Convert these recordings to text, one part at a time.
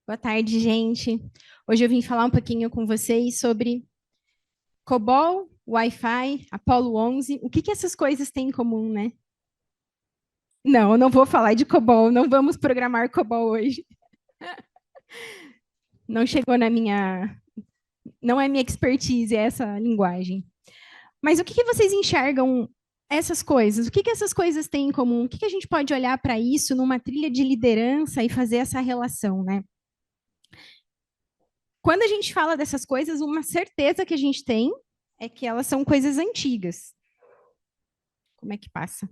Boa tarde, gente. Hoje eu vim falar um pouquinho com vocês sobre COBOL, Wi-Fi, Apollo 11. O que que essas coisas têm em comum, né? Não, eu não vou falar de COBOL, não vamos programar COBOL hoje. Não chegou na minha... Não é minha expertise essa linguagem. Mas o que que vocês enxergam essas coisas? O que que essas coisas têm em comum? O que que a gente pode olhar para isso numa trilha de liderança e fazer essa relação, né? Quando a gente fala dessas coisas, uma certeza que a gente tem é que elas são coisas antigas. Como é que passa?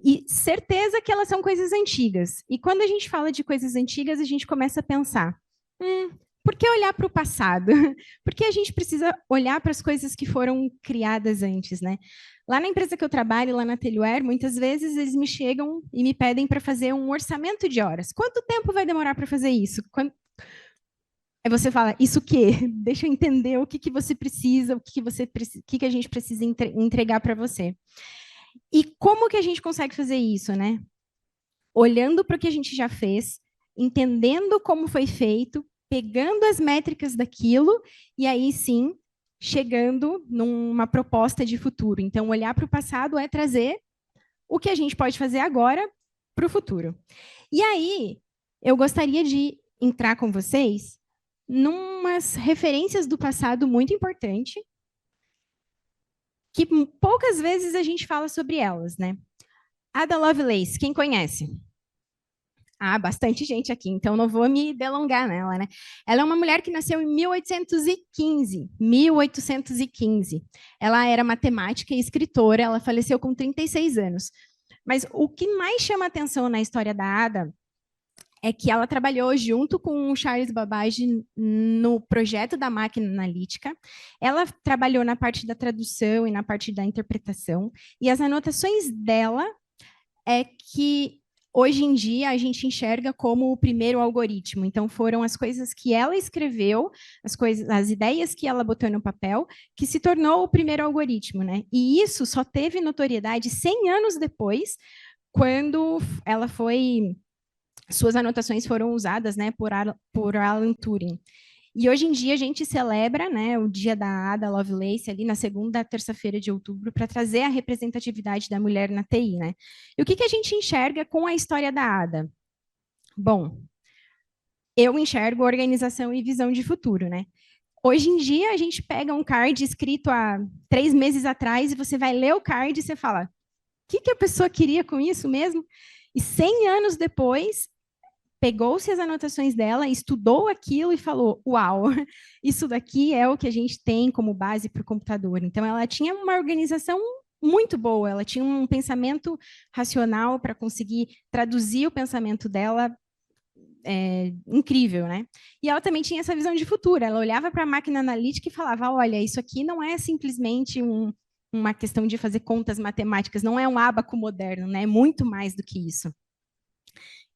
E certeza que elas são coisas antigas. E quando a gente fala de coisas antigas, a gente começa a pensar: por que olhar para o passado? Por que a gente precisa olhar para as coisas que foram criadas antes, né? Lá na empresa que eu trabalho, lá na Teluer, muitas vezes eles me chegam e me pedem para fazer um orçamento de horas. Quanto tempo vai demorar para fazer isso? Aí você fala, isso o quê? Deixa eu entender o que que você precisa, o que que a gente precisa entregar para você. E como que a gente consegue fazer isso, né? Olhando para o que a gente já fez, entendendo como foi feito, pegando as métricas daquilo e aí sim chegando numa proposta de futuro. Então, olhar para o passado é trazer o que a gente pode fazer agora para o futuro. E aí, eu gostaria de entrar com vocês numas referências do passado muito importante, que poucas vezes a gente fala sobre elas, né? Ada Lovelace, quem conhece? Ah, bastante gente aqui, então não vou me delongar nela, né? Ela é uma mulher que nasceu em 1815, 1815. Ela era matemática e escritora, ela faleceu com 36 anos. Mas o que mais chama atenção na história da Ada é que ela trabalhou junto com o Charles Babbage no projeto da máquina analítica. Ela trabalhou na parte da tradução e na parte da interpretação. E as anotações dela é que hoje em dia a gente enxerga como o primeiro algoritmo. Então foram as coisas que ela escreveu, as ideias que ela botou no papel, que se tornou o primeiro algoritmo, né? E isso só teve notoriedade 100 anos depois, quando ela foi suas anotações foram usadas, né, por Alan Turing. E hoje em dia a gente celebra, né, o dia da Ada Lovelace ali na segunda terça-feira de outubro para trazer a representatividade da mulher na TI, né? E o que que a gente enxerga com a história da Ada? Bom, eu enxergo organização e visão de futuro, né? Hoje em dia a gente pega um card escrito há 3 meses atrás e você vai ler o card e você fala, o que que a pessoa queria com isso mesmo? E 100 anos depois pegou-se as anotações dela, estudou aquilo e falou: uau, isso daqui é o que a gente tem como base para o computador. Então, ela tinha uma organização muito boa, ela tinha um pensamento racional para conseguir traduzir o pensamento dela. Incrível, né? E ela também tinha essa visão de futuro. Ela olhava para a máquina analítica e falava: olha, isso aqui não é simplesmente uma questão de fazer contas matemáticas, não é um ábaco moderno, né? É muito mais do que isso.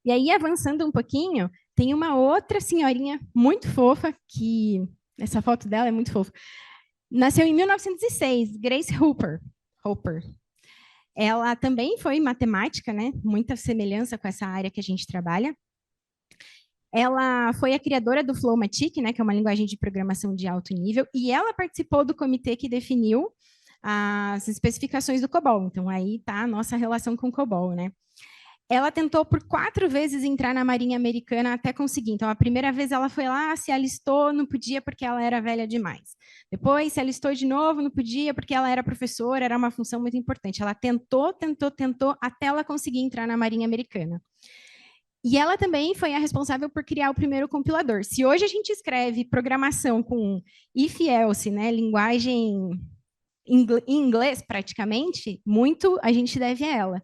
E aí, avançando um pouquinho, tem uma outra senhorinha muito fofa, que essa foto dela é muito fofa. Nasceu em 1906, Grace Hopper. Ela também foi matemática, né? Muita semelhança com essa área que a gente trabalha. Ela foi a criadora do Flowmatic, né, que é uma linguagem de programação de alto nível, e ela participou do comitê que definiu as especificações do COBOL. Então, aí está a nossa relação com o COBOL, né? Ela tentou por 4 vezes entrar na Marinha Americana até conseguir. Então, a primeira vez ela foi lá, se alistou, não podia porque ela era velha demais. Depois se alistou de novo, não podia porque ela era professora, era uma função muito importante. Ela tentou, até ela conseguir entrar na Marinha Americana. E ela também foi a responsável por criar o primeiro compilador. Se hoje a gente escreve programação com if-else, né, linguagem em inglês praticamente, muito a gente deve a ela.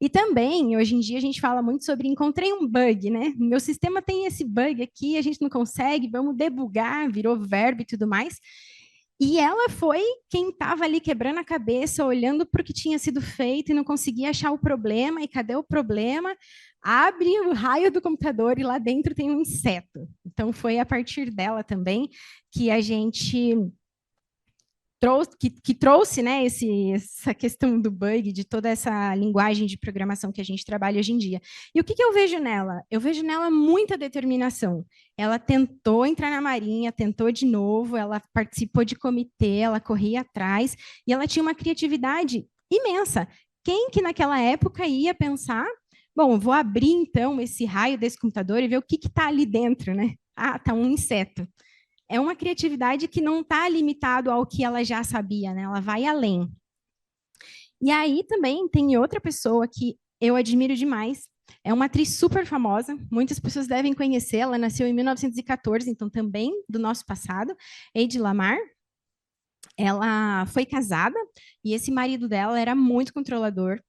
E também, hoje em dia, a gente fala muito sobre encontrei um bug, né? Meu sistema tem esse bug aqui, a gente não consegue, vamos debugar, virou verbo e tudo mais. E ela foi quem estava ali quebrando a cabeça, olhando para o que tinha sido feito e não conseguia achar o problema. E cadê o problema? Abre o raio do computador e lá dentro tem um inseto. Então, foi a partir dela também que a gente que trouxe, né, essa questão do bug, de toda essa linguagem de programação que a gente trabalha hoje em dia. E o que, que eu vejo nela? Eu vejo nela muita determinação. Ela tentou entrar na Marinha, tentou de novo, ela participou de comitê, ela corria atrás, e ela tinha uma criatividade imensa. Quem que naquela época ia pensar, bom, vou abrir então esse raio desse computador e ver o que está ali dentro, né? Ah, tá um inseto. É uma criatividade que não está limitado ao que ela já sabia, né? Ela vai além. E aí também tem outra pessoa que eu admiro demais. É uma atriz super famosa, muitas pessoas devem conhecer. Ela nasceu em 1914, então também do nosso passado. Hedy Lamarr. Ela foi casada e esse marido dela era muito controlador.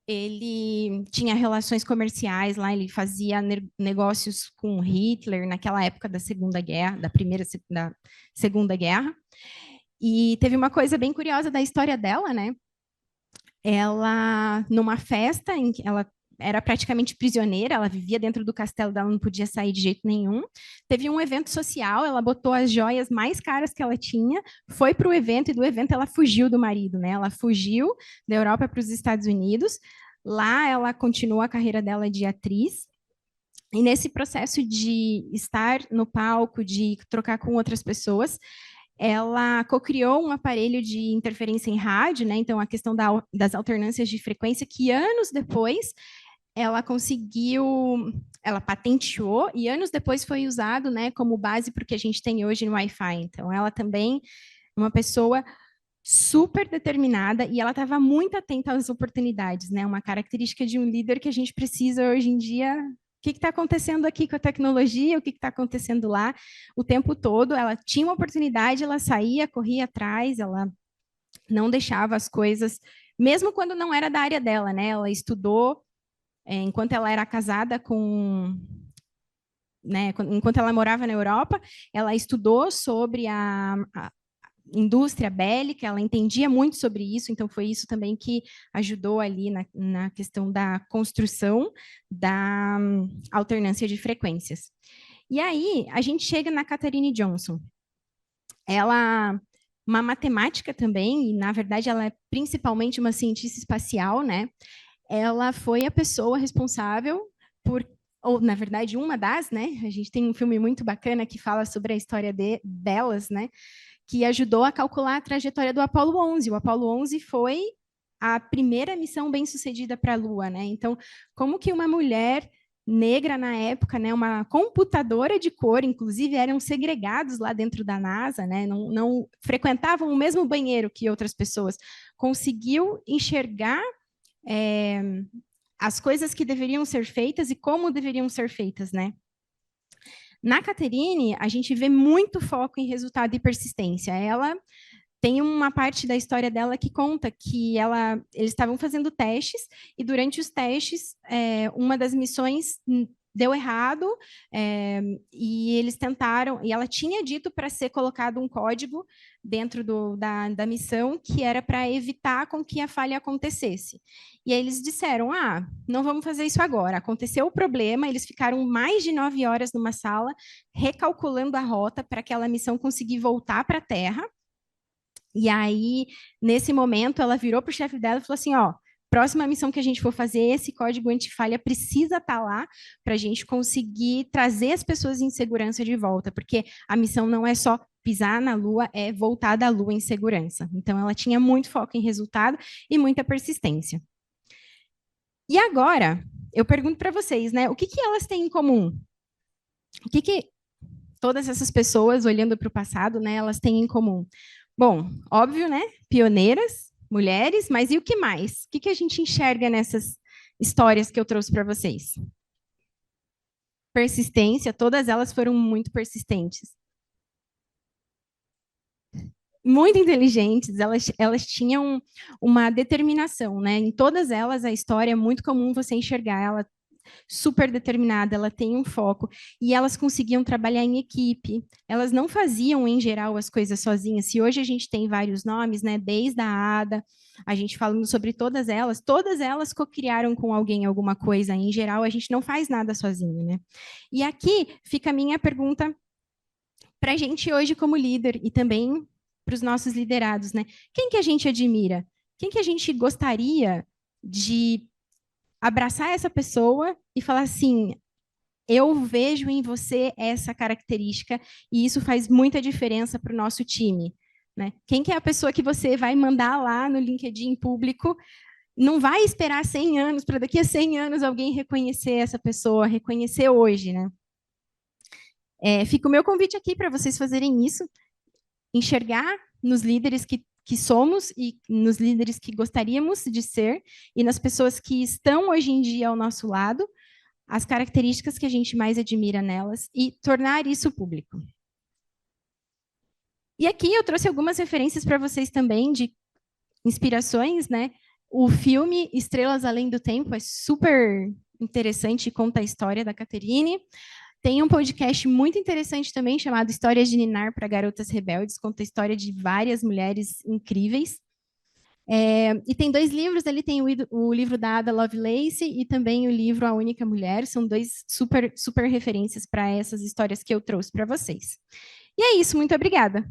Ele tinha relações comerciais lá, ele fazia negócios com Hitler naquela época da Segunda Guerra, da Segunda Guerra. E teve uma coisa bem curiosa da história dela, né? Ela, numa festa em que ela era praticamente prisioneira, ela vivia dentro do castelo dela, não podia sair de jeito nenhum. Teve um evento social, ela botou as joias mais caras que ela tinha, foi para o evento, e do evento ela fugiu do marido, né? Ela fugiu da Europa para os Estados Unidos. Lá ela continuou a carreira dela de atriz. E nesse processo de estar no palco, de trocar com outras pessoas, ela cocriou um aparelho de interferência em rádio, né? Então, a questão das alternâncias de frequência, que anos depois ela conseguiu, ela patenteou, e anos depois foi usado, né, como base para o que a gente tem hoje no Wi-Fi. Então, ela também é uma pessoa super determinada e ela estava muito atenta às oportunidades, né? Uma característica de um líder que a gente precisa hoje em dia. O que está acontecendo aqui com a tecnologia? O que está acontecendo lá? O tempo todo, ela tinha uma oportunidade, ela saía, corria atrás, ela não deixava as coisas, mesmo quando não era da área dela, né? Ela estudou, enquanto ela era casada com, né, enquanto ela morava na Europa, ela estudou sobre a indústria bélica, ela entendia muito sobre isso, então foi isso também que ajudou ali na questão da construção da alternância de frequências. E aí, a gente chega na Katharine Johnson. Ela, uma matemática também, e na verdade ela é principalmente uma cientista espacial, né? Ela foi a pessoa responsável por, ou na verdade uma das, né? A gente tem um filme muito bacana que fala sobre a história delas, né? Que ajudou a calcular a trajetória do Apollo 11. O Apollo 11 foi a primeira missão bem-sucedida para a Lua, né? Então, como que uma mulher negra na época, né, uma computadora de cor, inclusive eram segregados lá dentro da NASA, né, não frequentavam o mesmo banheiro que outras pessoas, conseguiu enxergar as coisas que deveriam ser feitas e como deveriam ser feitas, né? Na Catherine, a gente vê muito foco em resultado e persistência. Ela tem uma parte da história dela que conta que eles estavam fazendo testes e durante os testes, uma das missões deu errado, e eles tentaram, e ela tinha dito para ser colocado um código dentro da missão que era para evitar com que a falha acontecesse. E aí eles disseram, não vamos fazer isso agora. Aconteceu o problema, eles ficaram mais de 9 horas numa sala, recalculando a rota para aquela missão conseguir voltar para a Terra. E aí, nesse momento, ela virou para o chefe dela e falou assim, próxima missão que a gente for fazer, esse código antifalha precisa estar lá para a gente conseguir trazer as pessoas em segurança de volta, porque a missão não é só pisar na Lua, é voltar da Lua em segurança. Então, ela tinha muito foco em resultado e muita persistência. E agora, eu pergunto para vocês, né, o que elas têm em comum? O que todas essas pessoas, olhando para o passado, né, elas têm em comum? Bom, óbvio, né? Pioneiras, mulheres, mas e o que mais? O que a gente enxerga nessas histórias que eu trouxe para vocês? Persistência, todas elas foram muito persistentes. Muito inteligentes, elas tinham uma determinação, né? Em todas elas, a história é muito comum você enxergar ela super determinada, ela tem um foco, e elas conseguiam trabalhar em equipe. Elas não faziam, em geral, as coisas sozinhas. Se hoje a gente tem vários nomes, né, desde a Ada, a gente falando sobre todas elas cocriaram com alguém alguma coisa. Em geral, a gente não faz nada sozinho, né? E aqui fica a minha pergunta para a gente hoje como líder, e também os nossos liderados, né? Quem que a gente admira? Quem que a gente gostaria de abraçar essa pessoa e falar assim, eu vejo em você essa característica e isso faz muita diferença para o nosso time, né? Quem que é a pessoa que você vai mandar lá no LinkedIn público? Não vai esperar 100 anos para daqui a 100 anos alguém reconhecer essa pessoa, reconhecer hoje, né? Fica o meu convite aqui para vocês fazerem isso, enxergar nos líderes que somos e nos líderes que gostaríamos de ser e nas pessoas que estão hoje em dia ao nosso lado, as características que a gente mais admira nelas e tornar isso público. E aqui eu trouxe algumas referências para vocês também de inspirações, né? O filme Estrelas Além do Tempo é super interessante e conta a história da Catherine. Tem um podcast muito interessante também, chamado Histórias de Ninar para Garotas Rebeldes, conta a história de várias mulheres incríveis. E tem 2 livros, ele tem o livro da Ada Lovelace e também o livro A Única Mulher, são 2 super referências para essas histórias que eu trouxe para vocês. E é isso, muito obrigada.